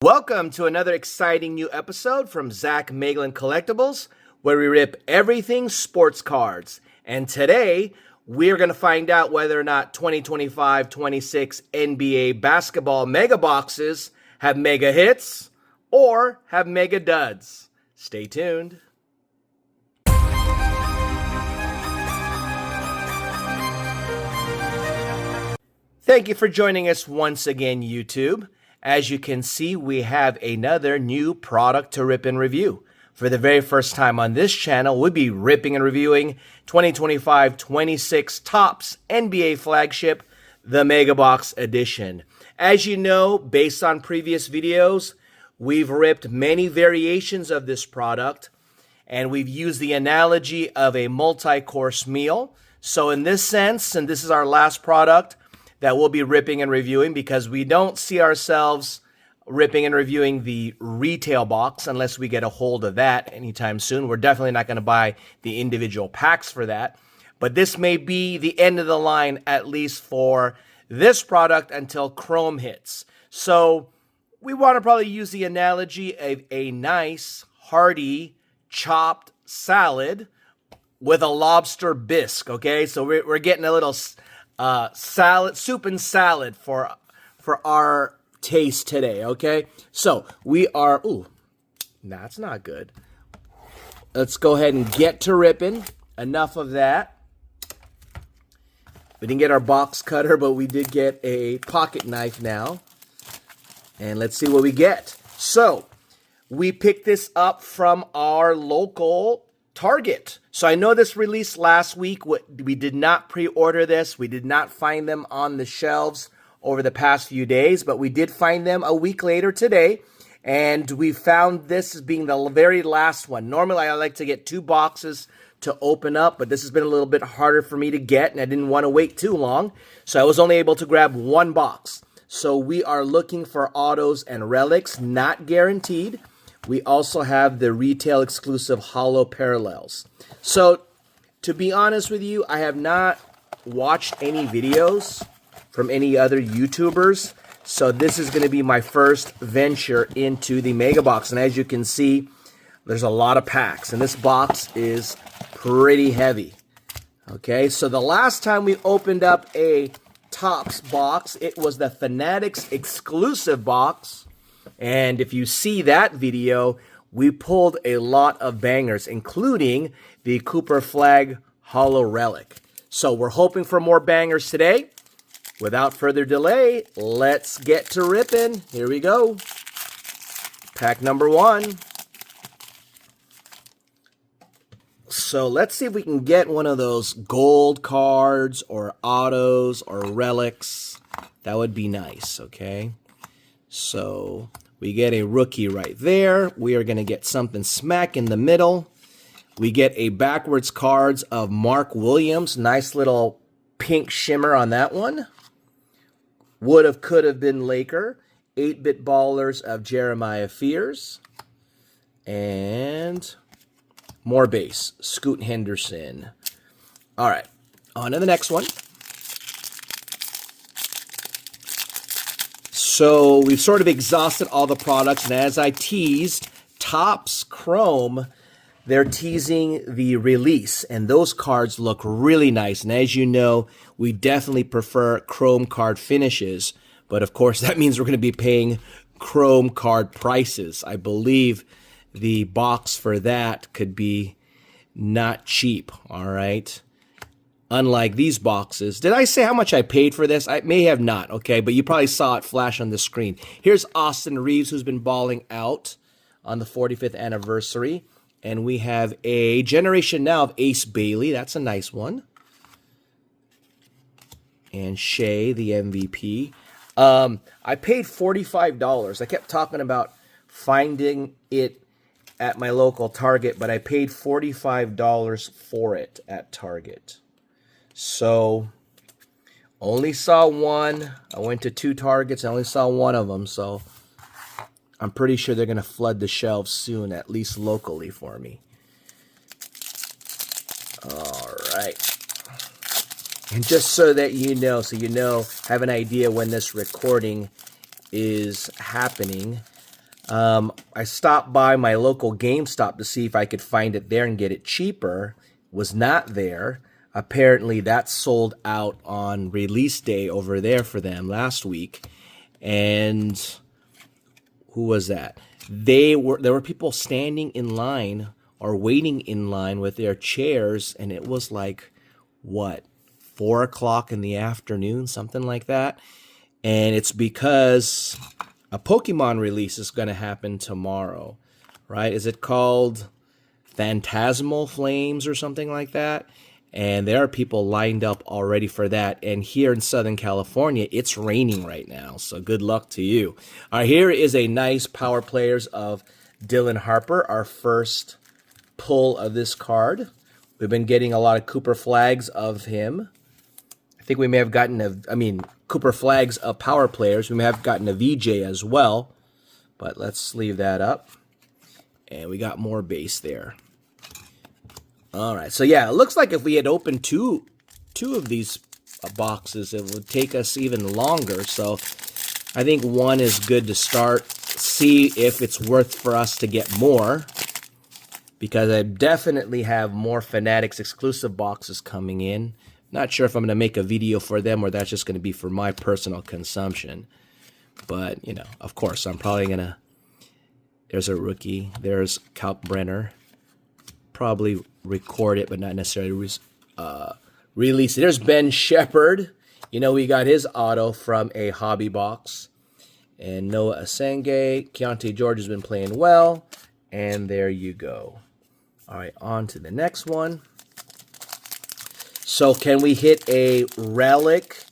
Welcome to another exciting new episode from Zach Maglin Collectibles, where we rip everything sports cards. And today, we're going to find out whether or not 2025-26 NBA basketball mega boxes have mega hits or have mega duds. Stay tuned. Thank you for joining us once again, YouTube. As you can see, we have another new product to rip and review. For the very first time on this channel, we'll be ripping and reviewing 2025-26 TOPPS NBA Flagship, the Mega Box Edition. As you know, based on previous videos, we've ripped many variations of this product, and we've used the analogy of a multi-course meal. So in this sense, and this is our last product that we'll be ripping and reviewing, because we don't see ourselves ripping and reviewing the retail box unless we get a hold of that anytime soon. We're definitely not going to buy the individual packs for that. But this may be the end of the line, at least for this product, until Chrome hits. So we want to probably use the analogy of a nice, hearty, chopped salad with a lobster bisque, okay? So we're getting a little salad, soup and salad for our taste today, okay? So we are, that's not good. Let's go ahead and get to ripping. Enough of that. We didn't get our box cutter, but we did get a pocket knife now. And let's see what we get. So we picked this up from our local Target. So I know this released last week. We did not pre-order this. We did not find them on the shelves over the past few days, but we did find them a week later today, and we found this as being the very last one. Normally, I like to get 2 boxes to open up, but this has been a little bit harder for me to get, and I didn't want to wait too long, so I was only able to grab 1 box. So we are looking for autos and relics, not guaranteed. We also have the retail exclusive holo parallels. So, to be honest with you, I have not watched any videos from any other YouTubers. So this is going to be my first venture into the Mega Box. And as you can see, there's a lot of packs. And this box is pretty heavy. Okay, so the last time we opened up a TOPPS box, it was the Fanatics exclusive box. And if you see that video, we pulled a lot of bangers, including the Cooper Flag Holo Relic. So we're hoping for more bangers today. Without further delay, let's get to ripping. Here we go. Pack number 1. So let's see if we can get one of those gold cards or autos or relics. That would be nice, okay? So we get a rookie right there. We are going to get something smack in the middle. We get a backwards cards of Mark Williams. Nice little pink shimmer on that one. Would have, could have been Laker. 8-bit ballers of Jeremiah Fears. And more base. Scoot Henderson. All right. On to the next one. So we've sort of exhausted all the products, and as I teased, TOPPS Chrome, they're teasing the release, and those cards look really nice. And as you know, we definitely prefer Chrome card finishes, but of course that means we're going to be paying Chrome card prices. I believe the box for that could be not cheap, all right? Unlike these boxes. Did I say how much I paid for this? I may have not, okay? But you probably saw it flash on the screen. Here's Austin Reeves, who's been balling out on the 45th anniversary. And we have a Generation Now of Ace Bailey. That's a nice one. And Shea, the MVP. I paid $45. I kept talking about finding it at my local Target, but I paid $45 for it at Target. So, only saw one. I went to 2 Targets. I only saw one of them. So, I'm pretty sure they're going to flood the shelves soon, at least locally for me. All right. And just so that you know, have an idea when this recording is happening, I stopped by my local GameStop to see if I could find it there and get it cheaper. Was not there. Apparently, that sold out on release day over there for them last week. And who was that? There were people standing in line or waiting in line with their chairs, and it was like, what, 4 o'clock in the afternoon, something like that. And it's because a Pokemon release is going to happen tomorrow, right? Is it called Phantasmal Flames or something like that? And there are people lined up already for that. And here in Southern California, it's raining right now. So good luck to you. All right, here is a nice Power Players of Dylan Harper, our first pull of this card. We've been getting a lot of Cooper Flags of him. I think we may have gotten Cooper Flags of Power Players. We may have gotten a VJ as well. But let's leave that up. And we got more base there. All right, so yeah, it looks like if we had opened two of these boxes, it would take us even longer. So I think one is good to start, see if it's worth for us to get more, because I definitely have more Fanatics exclusive boxes coming in. Not sure if I'm going to make a video for them or that's just going to be for my personal consumption. But, you know, of course, I'm probably going to... There's a rookie. There's Kalkbrenner. Probably record it, but not necessarily release it. There's Ben Shepard. You know, we got his auto from a hobby box. And Noah Asenge. Keontae George has been playing well. And there you go. All right, on to the next one. So can we hit a relic?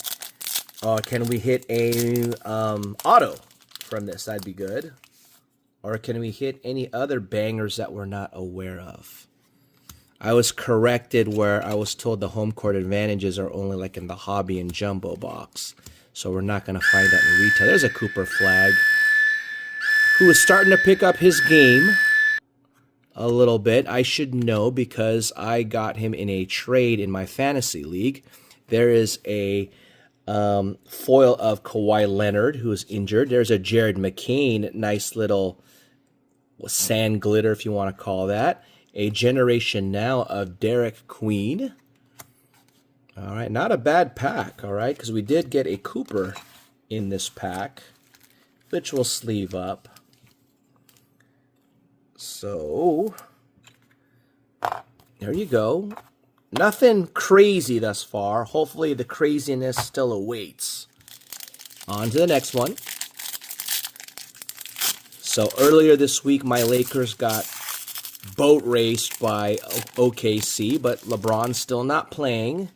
Or can we hit a auto from this? That'd be good. Or can we hit any other bangers that we're not aware of? I was corrected where I was told the home court advantages are only like in the hobby and jumbo box. So we're not going to find that in retail. There's a Cooper Flag who is starting to pick up his game a little bit. I should know because I got him in a trade in my fantasy league. There is a foil of Kawhi Leonard who is injured. There's a Jared McCain, nice little sand glitter if you want to call that. A Generation Now of Derek Queen. All right, not a bad pack, all right, because we did get a Cooper in this pack, which we'll sleeve up. So, there you go. Nothing crazy thus far. Hopefully the craziness still awaits. On to the next one. So earlier this week, my Lakers got boat raced by OKC, but LeBron's still not playing.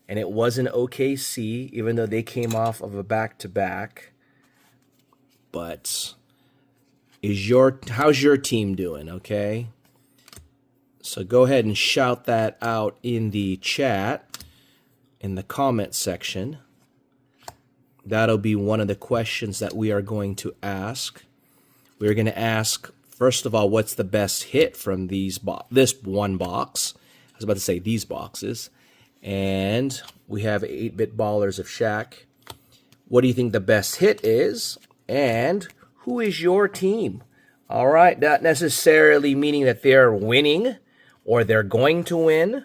And it wasn't OKC, even though they came off of a back-to-back. But how's your team doing, okay? So go ahead and shout that out in the chat, in the comment section. That'll be one of the questions that we are going to ask. We're going to ask, first of all, what's the best hit from this one box? I was about to say these boxes. And we have 8-Bit Ballers of Shaq. What do you think the best hit is? And who is your team? All right, not necessarily meaning that they're winning or they're going to win,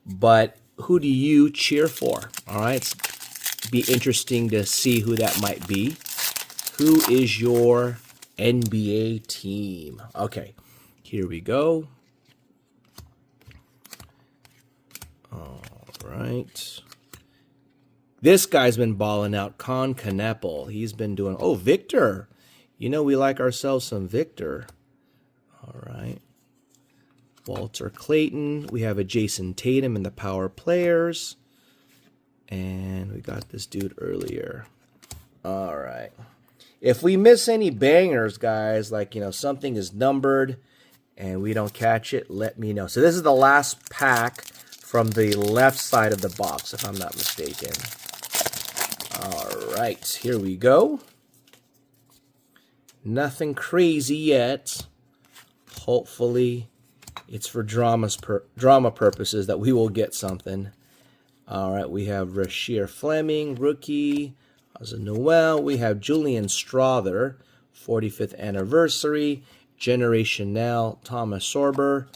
but who do you cheer for? All right, it's be interesting to see who that might be. Who is your NBA team? Okay, here we go. All right. This guy's been balling out. Con Kneppel. He's been doing... Oh, Victor. You know we like ourselves some Victor. All right. Walter Clayton. We have a Jason Tatum in the Power Players. And we got this dude earlier. All right. If we miss any bangers, guys, like, you know, something is numbered and we don't catch it, let me know. So this is the last pack from the left side of the box, if I'm not mistaken. All right, here we go. Nothing crazy yet. Hopefully, it's for drama purposes that we will get something. All right, we have Rasheer Fleming, rookie. Noel. We have Julian Strother, 45th anniversary, Generation Now, Thomas Sorber,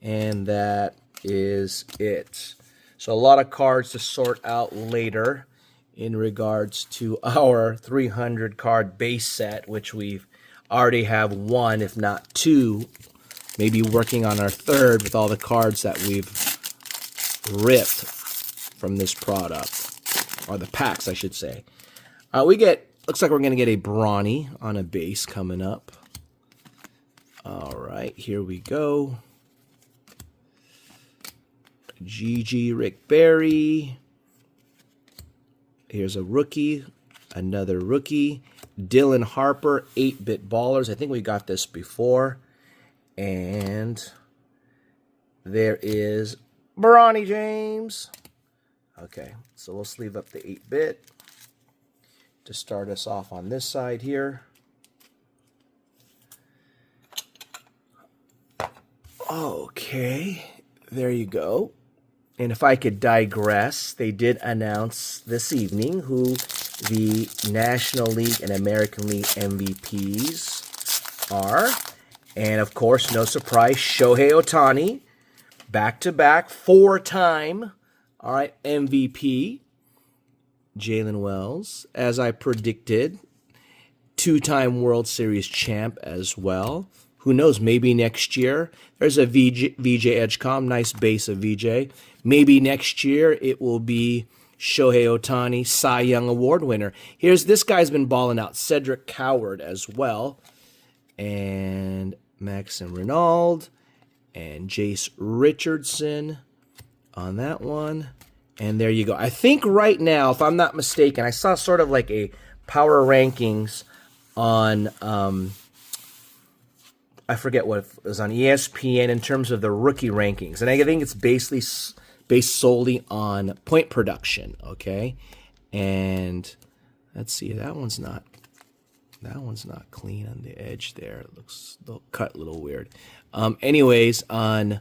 and that is it. So a lot of cards to sort out later in regards to our 300 card base set, which we've already have one, if not two, maybe working on our third with all the cards that we've ripped from this product, or the packs, I should say. Looks like we're going to get a Brawny on a base coming up. All right, here we go. GG Rick Barry. Here's a rookie, another rookie. Dylan Harper, 8-Bit Ballers. I think we got this before. And there is Bronny James. Okay, so we'll sleeve up the 8-bit to start us off on this side here. Okay, there you go. And if I could digress, they did announce this evening who the National League and American League MVPs are. And of course, no surprise, Shohei Ohtani, back-to-back, 4-time, all right, MVP. Jalen Wells, as I predicted, 2-time World Series champ as well. Who knows, maybe next year. There's a VJ Edgecom, nice base of VJ. Maybe next year it will be Shohei Ohtani, Cy Young Award winner. This guy's been balling out. Cedric Coward as well. And Maxim Renaud and Jace Richardson on that one. And there you go. I think right now, if I'm not mistaken, I saw sort of like a power rankings on, I forget what it was, on ESPN in terms of the rookie rankings. And I think it's basically based solely on point production, okay? And let's see, that one's not clean on the edge there. It looks cut a little weird. Anyways, on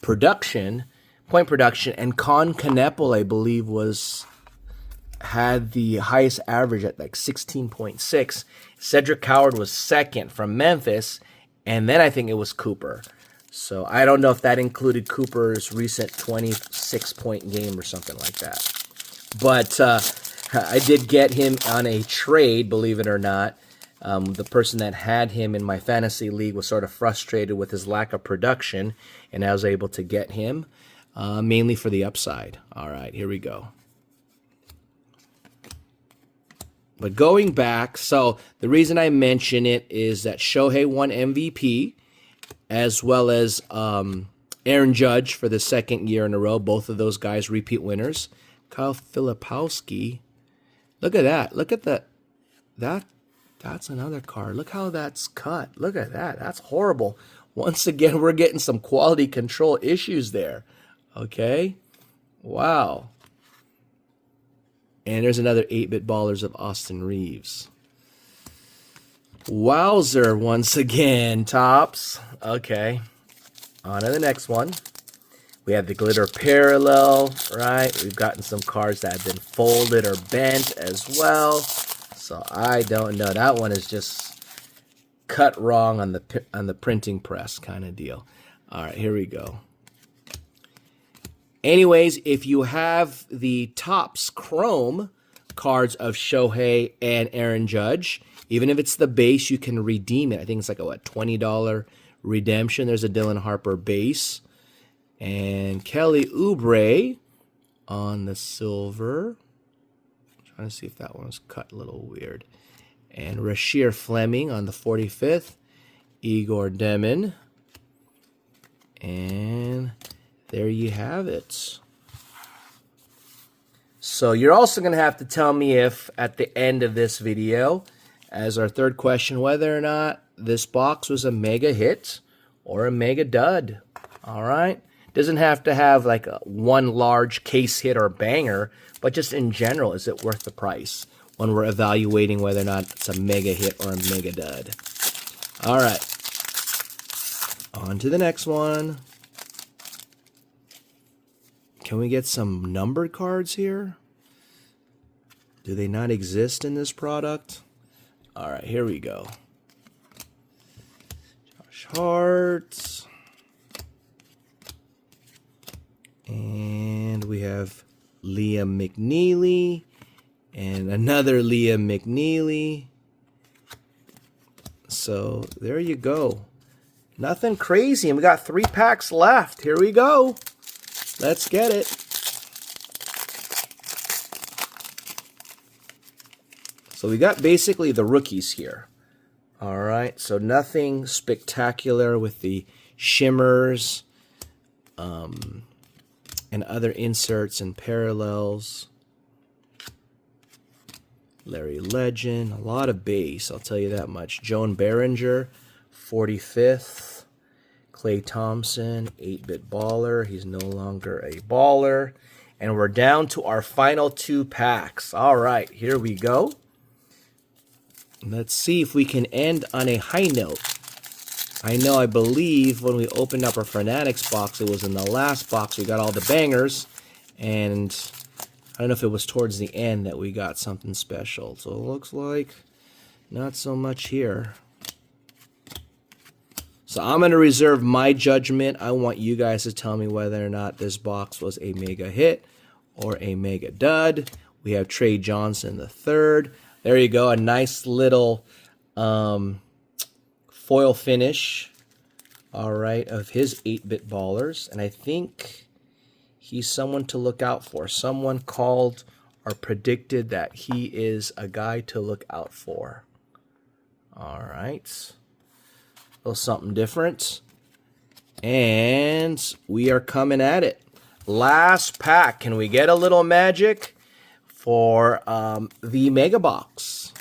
production, point production, and Con Kneppel, I believe, had the highest average at like 16.6. Cedric Coward was second from Memphis, and then I think it was Cooper. So I don't know if that included Cooper's recent 26-point game or something like that. But I did get him on a trade, believe it or not. The person that had him in my fantasy league was sort of frustrated with his lack of production, and I was able to get him. Mainly for the upside. All right, here we go. But going back, so the reason I mention it is that Shohei won MVP, as well as Aaron Judge for the second year in a row. Both of those guys repeat winners. Kyle Filipowski. Look at that. Look at that. That's another card. Look how that's cut. Look at that. That's horrible. Once again, we're getting some quality control issues there. Okay? Wow. And there's another 8-Bit Ballers of Austin Reeves. Wowzer once again, Topps. Okay. On to the next one. We have the Glitter Parallel, right? We've gotten some cards that have been folded or bent as well. So I don't know. That one is just cut wrong on the printing press kind of deal. All right, here we go. Anyways, if you have the Topps Chrome cards of Shohei and Aaron Judge, even if it's the base, you can redeem it. I think it's like a $20 redemption. There's a Dylan Harper base. And Kelly Oubre on the silver. I'm trying to see if that one was cut a little weird. And Rasheer Fleming on the 45th. Igor Demon. And there you have it. So you're also going to have to tell me if at the end of this video, as our third question, whether or not this box was a mega hit or a mega dud. All right? Doesn't have to have like one large case hit or banger, but just in general, is it worth the price when we're evaluating whether or not it's a mega hit or a mega dud? All right. On to the next one. Can we get some numbered cards here? Do they not exist in this product? All right, here we go. Josh Hart. And we have Liam McNeely. And another Liam McNeely. So there you go. Nothing crazy. And we got 3 packs left. Here we go. Let's get it. So we got basically the rookies here. All right. So nothing spectacular with the shimmers and other inserts and parallels. Larry Legend, a lot of base, I'll tell you that much. Joan Behringer, 45th. Klay Thompson, 8-bit baller. He's no longer a baller. And we're down to our final 2 packs. All right, here we go. Let's see if we can end on a high note. I believe when we opened up our Fanatics box, it was in the last box, we got all the bangers. And I don't know if it was towards the end that we got something special. So it looks like not so much here. So I'm going to reserve my judgment. I want you guys to tell me whether or not this box was a mega hit or a mega dud. We have Trey Johnson III. There you go. A nice little foil finish. All right. Of his 8-bit ballers. And I think he's someone to look out for. Someone called or predicted that he is a guy to look out for. All right. A little something different. And we are coming at it. Last pack. Can we get a little magic for the Mega Box?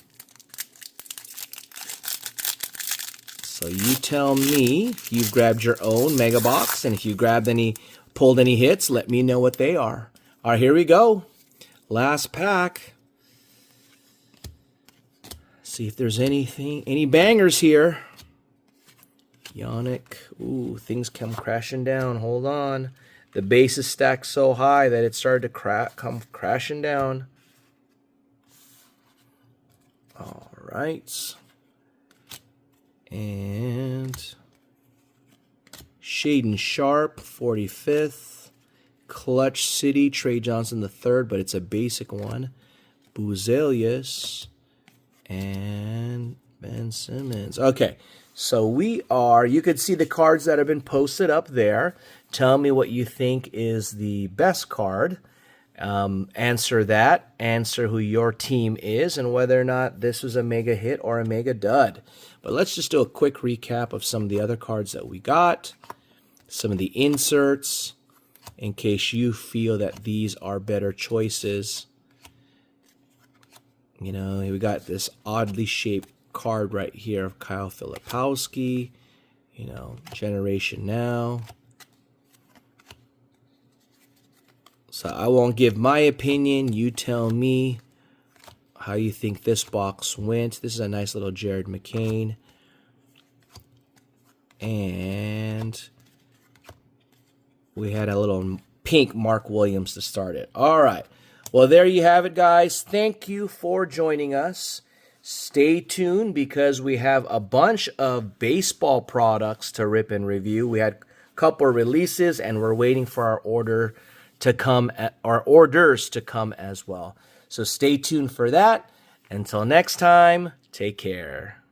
So you tell me if you've grabbed your own Mega Box, and if you grabbed any, pulled any hits, let me know what they are. All right, here we go. Last pack. See if there's any bangers here. Yannick. Ooh, things come crashing down. Hold on. The base is stacked so high that it started to come crashing down. All right. And Shaden Sharp, 45th. Clutch City, Trey Johnson III, but it's a basic one. Buzelius and Ben Simmons. Okay, so we are, you could see the cards that have been posted up there. Tell me what you think is the best card. Answer that. Answer who your team is and whether or not this was a mega hit or a mega dud. But let's just do a quick recap of some of the other cards that we got. Some of the inserts, in case you feel that these are better choices. You know, we got this oddly shaped card right here of Kyle Filipowski. You know, Generation Now. So I won't give my opinion. You tell me how you think this box went. This is a nice little Jared McCain. And we had a little pink Mark Williams to start it. All right. Well, there you have it, guys. Thank you for joining us. Stay tuned because we have a bunch of baseball products to rip and review. We had a couple of releases, and we're waiting for our orders to come as well. So stay tuned for that. Until next time, take care.